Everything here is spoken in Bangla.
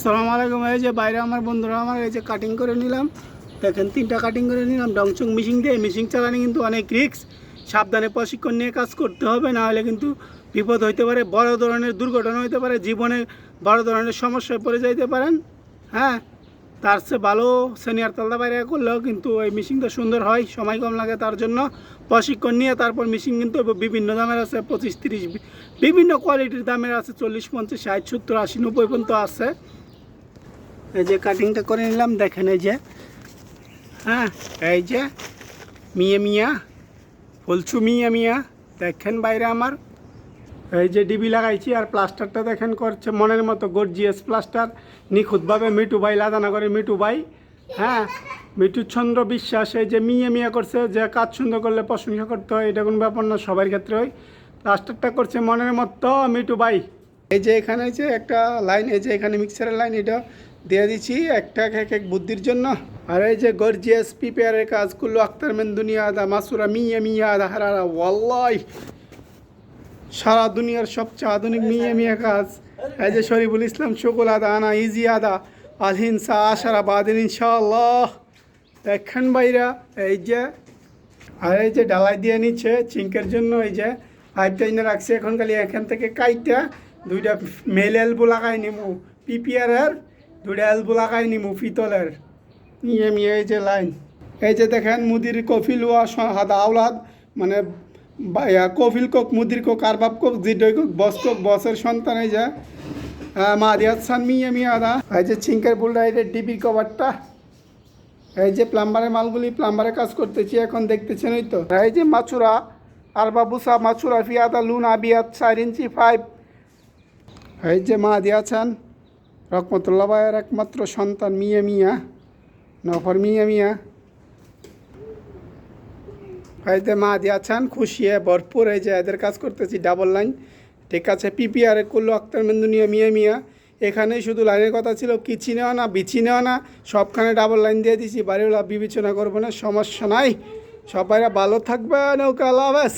আসসালামু আলাইকুম। এই যে বাইরে আমার বন্ধুরা আমার এই যে কাটিং করে নিলাম, দেখেন 3টা কাটিং করে নিলাম ডংচং মেশিন দিয়ে। মেশিন চালানো কিন্তু অনেক রিস্ক, সাবধানে প্রশিক্ষণ নিয়ে কাজ করতে হবে, না হলে কিন্তু বিপদ হইতে পারে, বড় ধরনের দুর্ঘটনা হইতে পারে, জীবনে বড় ধরনের সমস্যায় পড়ে যাইতে পারেন। হ্যাঁ, তার চেয়ে ভালো সিনিয়র তালদা বাইরে করলেও কিন্তু এই মেশিনটা সুন্দর হয়, সময় কম লাগে। তার জন্য প্রশিক্ষণ নিয়ে তারপর মেশিন কিন্তু বিভিন্ন দামের আছে, 25-30 বিভিন্ন কোয়ালিটির দামের আছে, 40-50 60-70-80-90 পর্যন্ত আছে। এই যে কাটিংটা করে নিলাম, দেখেন এই যে, হ্যাঁ এই যে মিয়া বলছু মিয়া দেখেন বাইরে আমার এই যে ডিবি লাগাইছি। আর প্লাস্টারটা দেখেন করছে মনের মতো গর্জিয়াস প্লাস্টার, নিখুঁতভাবে মিটু ভাই লাদানা করে। মিটু ভাই, হ্যাঁ মিটু চন্দ্র বিশ্বাস এই যে মিয়া করছে, যে কাজ সুন্দর করলে প্রশংসা করতে হয়, এটা কোনো ব্যাপার না, সবার ক্ষেত্রে হয়। প্লাস্টারটা করছে মনের মতো মিটু ভাই। এই যে এখানে যে একটা লাইন, এই যে এখানে মিক্সারের লাইন, এটা দিয়ে দিচ্ছি একটা এক বুদ্ধির জন্য। আর এই যে গর্জিয়াস প্রিপেয়ারের কাজ করলো আক্তার মেন দুনিয়া আদা মাসুরা মিয়া আদা হারারা ওয়াল্লাহি সারা দুনিয়ার সবচেয়ে আধুনিক মিয়া কাজ। এই যে শরীফুল ইসলাম শুকুল আদা আনা ইজি আদা আলহিনসা আশারা বাদিন ইনশাআল্লাহ। দেখেন বাইরা এই যে, আর এই যে ডালাই দিয়ে নিচ্ছে চিঙ্কের জন্য। এই যে পাইপটা এনে রাখছে, এখন খালি এখান থেকে কাইটা 2টা মেল এলবো লাগাই নিমু, পিপিআরের 2টা এলবো লাগাই নিমু পিতলের মিয়া। এই যে লাইন, এই যে দেখেন মুদির কফিল ওয়া হাদা আওলাদ, মানে কফিল কোক মুদির কোক আরবাব কোক জিডই কোক বস কোক বসের সন্তান। এই যে মাদিয়াত সান মিয়া আদা। এই যে চিঙ্কের বুলটা, এই যে ডিবির কভারটা। এই যে প্লাম্বারের মালগুলি, প্লাম্বারের কাজ করতেছি এখন, দেখতেছেন ওই তো। এই যে মাছুরা আরবাবুসা মাছুরা ফিয়াদা লুন আবিয়াত 4 ইঞ্চি 5। এই যে মা দিয়াছেন রহমতুল্লাহ ভাইয়ের একমাত্র সন্তান মিয়া নফর মিয়া। এই যে মা দিয়াছেন খুশি ভরপুর। এই যে এদের কাজ করতেছি ডাবল লাইন, ঠিক আছে। পিপিআর করলো আক্তার মেন্দুনিয়া মিয়া। এখানেই শুধু লাইনের কথা ছিল, কিচি নেওয়া না বিচি নেওয়া না, সবখানে ডাবল লাইন দিয়ে দিছি। বাড়িওয়ালা বিবেচনা করবো না, সমস্যা নাই। সবাইরা ভালো থাকবেন, ওকে আল্লাহ হাফেজ।